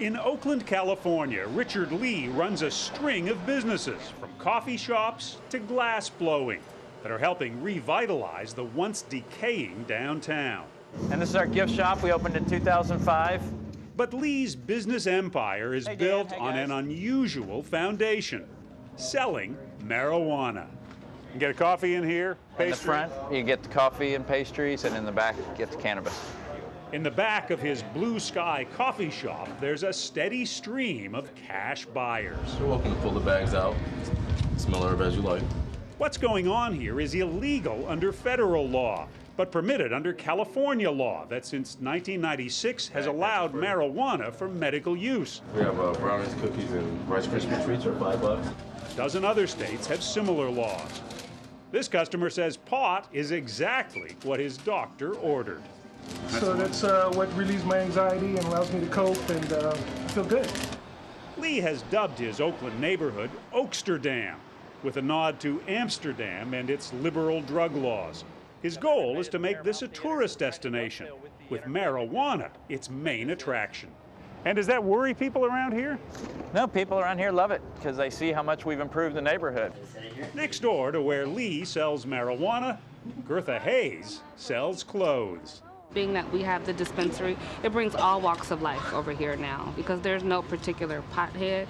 In Oakland, California, Richard Lee runs a string of businesses, from coffee shops to glass blowing, that are helping revitalize the once decaying downtown. And this is our gift shop. We opened in 2005. But Lee's business empire is built on an unusual foundation: selling marijuana. You can get a coffee in here, pastry. In the front, you get the coffee and pastries, and in the back, you get the cannabis. In the back of his Blue Sky coffee shop, there's a steady stream of cash buyers. You're welcome to pull the bags out. Smell herb as you like. What's going on here is illegal under federal law, but permitted under California law that since 1996 has allowed marijuana for medical use. We have brownies, cookies, and Rice Krispie treats for $5. A dozen other states have similar laws. This customer says pot is exactly what his doctor ordered. So that's what relieves my anxiety and allows me to cope and feel good. Lee has dubbed his Oakland neighborhood Oaksterdam, with a nod to Amsterdam and its liberal drug laws. His goal is to make this a tourist destination, with marijuana its main attraction. And does that worry people around here? No, people around here love it because they see how much we've improved the neighborhood. Next door to where Lee sells marijuana, Gertha Hayes sells clothes. Being that we have the dispensary, it brings all walks of life over here now because there's no particular pothead,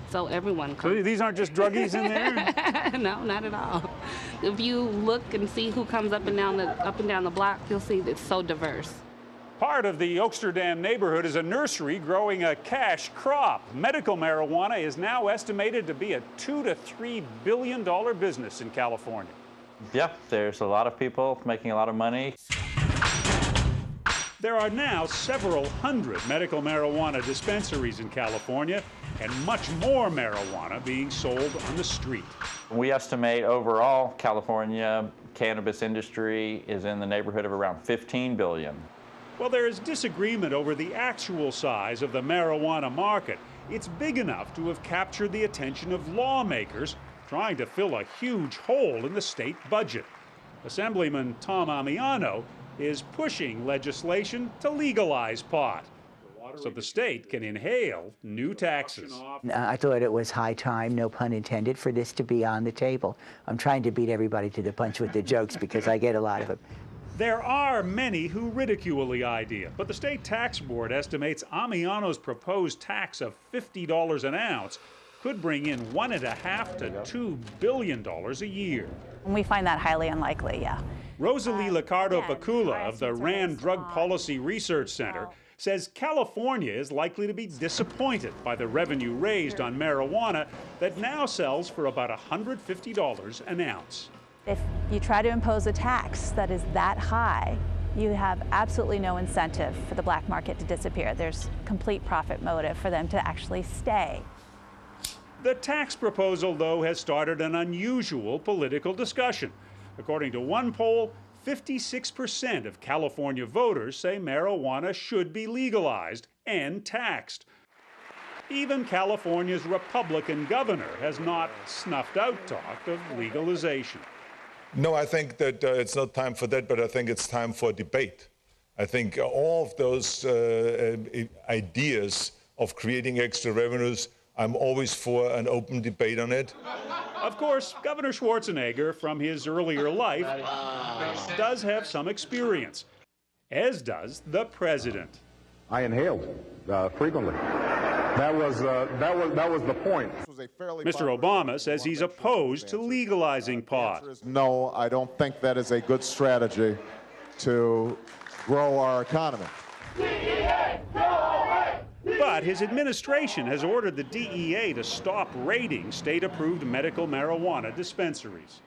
so everyone comes. So these aren't just druggies in there? No, not at all. If you look and see who comes up and down the block, you'll see it's so diverse. Part of the Oaksterdam neighborhood is a nursery growing a cash crop. Medical marijuana is now estimated to be a $2 to $3 billion business in California. Yeah, there's a lot of people making a lot of money. There are now several hundred medical marijuana dispensaries in California, and much more marijuana being sold on the street. We estimate overall California cannabis industry is in the neighborhood of around $15 billion. Well, there is disagreement over the actual size of the marijuana market. It's big enough to have captured the attention of lawmakers trying to fill a huge hole in the state budget. Assemblyman Tom Amiano is pushing legislation to legalize pot, so the state can inhale new taxes. I thought it was high time, no pun intended, for this to be on the table. I'm trying to beat everybody to the punch with the jokes because I get a lot of them. There are many who ridicule the idea, but the state tax board estimates Amiano's proposed tax of $50 an ounce could bring in $1.5 to $2 billion a year. We find that highly unlikely, yeah. Rosalie Liccardo-Pacula of the RAND Drug Policy Research Center says California is likely to be disappointed by the revenue raised on marijuana that now sells for about $150 an ounce. If you try to impose a tax that is that high, you have absolutely no incentive for the black market to disappear. There's complete profit motive for them to actually stay. The tax proposal, though, has started an unusual political discussion. According to one poll, 56% of California voters say marijuana should be legalized and taxed. Even California's Republican governor has not snuffed out talk of legalization. No, I think that it's not time for that, but I think it's time for debate. I think all of those ideas of creating extra revenues, I'm always for an open debate on it. Of course, Governor Schwarzenegger, from his earlier life, does have some experience, as does the president. I inhaled frequently. That was the point. Mr. Obama says he's opposed to legalizing pot. No, I don't think that is a good strategy to grow our economy. But his administration has ordered the DEA to stop raiding state-approved medical marijuana dispensaries.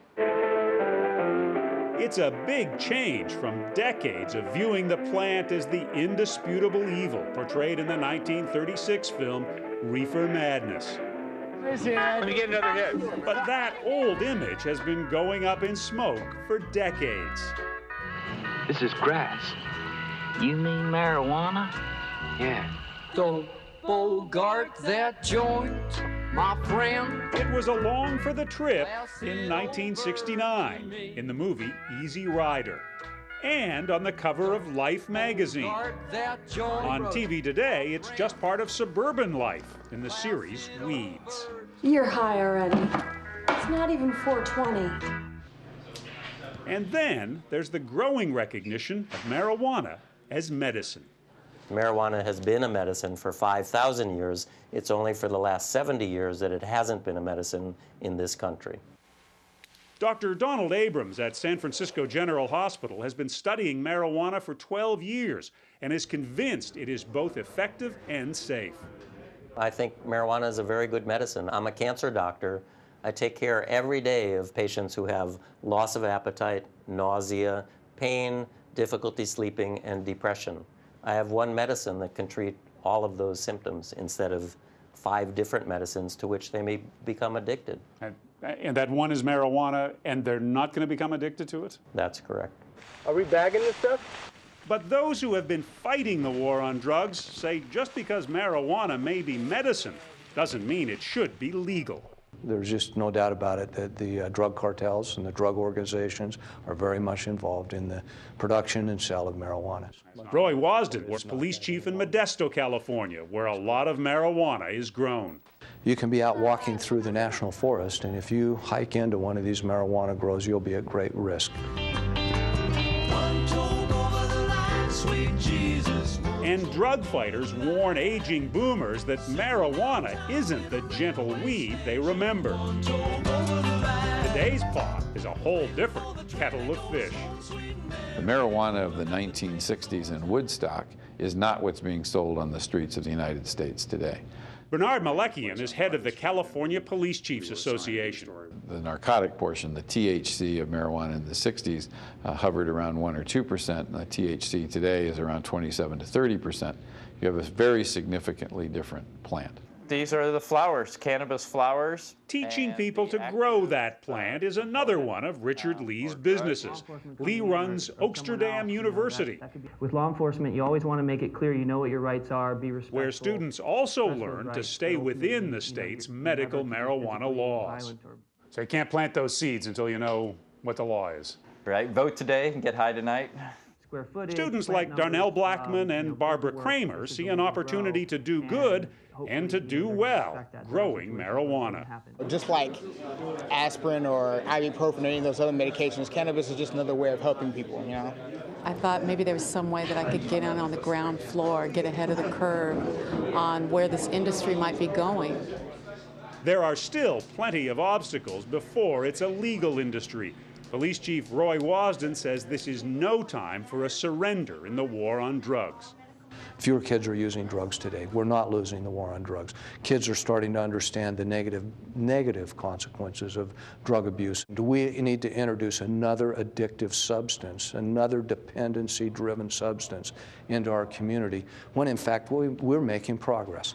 It's a big change from decades of viewing the plant as the indisputable evil portrayed in the 1936 film Reefer Madness. Let me get another hit. But that old image has been going up in smoke for decades. This is grass. You mean marijuana? Yeah. Don't bogart that joint, my friend. It was along for the trip in 1969 in the movie Easy Rider. and on the cover of Life magazine. On TV today, it's just part of suburban life in the series Weeds. You're high already. It's not even 4:20. And then there's the growing recognition of marijuana as medicine. Marijuana has been a medicine for 5,000 years. It's only for the last 70 years that it hasn't been a medicine in this country. Dr. Donald Abrams at San Francisco General Hospital has been studying marijuana for 12 years and is convinced it is both effective and safe. I think marijuana is a very good medicine. I'm a cancer doctor. I take care every day of patients who have loss of appetite, nausea, pain, difficulty sleeping, and depression. I have one medicine that can treat all of those symptoms instead of 5 different medicines to which they may become addicted. And that one is marijuana, and they're not going to become addicted to it? That's correct. Are we bagging this stuff? But those who have been fighting the war on drugs say just because marijuana may be medicine doesn't mean it should be legal. There's just no doubt about it that the drug cartels and the drug organizations are very much involved in the production and sale of marijuana. Roy Wasden was police chief in Modesto, California, where a lot of marijuana is grown. You can be out walking through the national forest, and if you hike into one of these marijuana grows, you'll be at great risk. And drug fighters warn aging boomers that marijuana isn't the gentle weed they remember. Today's pot is a whole different kettle of fish. The marijuana of the 1960s in Woodstock is not what's being sold on the streets of the United States today. Bernard Malekian is head of the California Police Chiefs Association. The narcotic portion, the THC of marijuana in the 60s, hovered around 1 or 2%, and the THC today is around 27 to 30%. You have a very significantly different plant. These are the flowers, cannabis flowers. Teaching people to grow that plant is another one of Richard Lee's businesses. Lee runs Oaksterdam University, With law enforcement, you always want to make it clear you know what your rights are, be respectful. where students also learn to stay within the state's medical marijuana laws. So you can't plant those seeds until you know what the law is. Right, vote today and get high tonight. Students like Darnell Blackman and Barbara Kramer see an opportunity to do good and to do well growing marijuana. Just like aspirin or ibuprofen or any of those other medications, cannabis is just another way of helping people, you know? I thought maybe there was some way that I could get on the ground floor, get ahead of the curve on where this industry might be going. There are still plenty of obstacles before it's a legal industry. Police Chief Roy Wasden says this is no time for a surrender in the war on drugs. Fewer kids are using drugs today. We're not losing the war on drugs. Kids are starting to understand the negative consequences of drug abuse. Do we need to introduce another addictive substance, another dependency-driven substance into our community, when in fact we're making progress?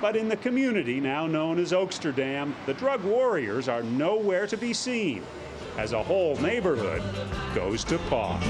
But in the community now known as Oaksterdam, the drug warriors are nowhere to be seen as a whole neighborhood goes to pot.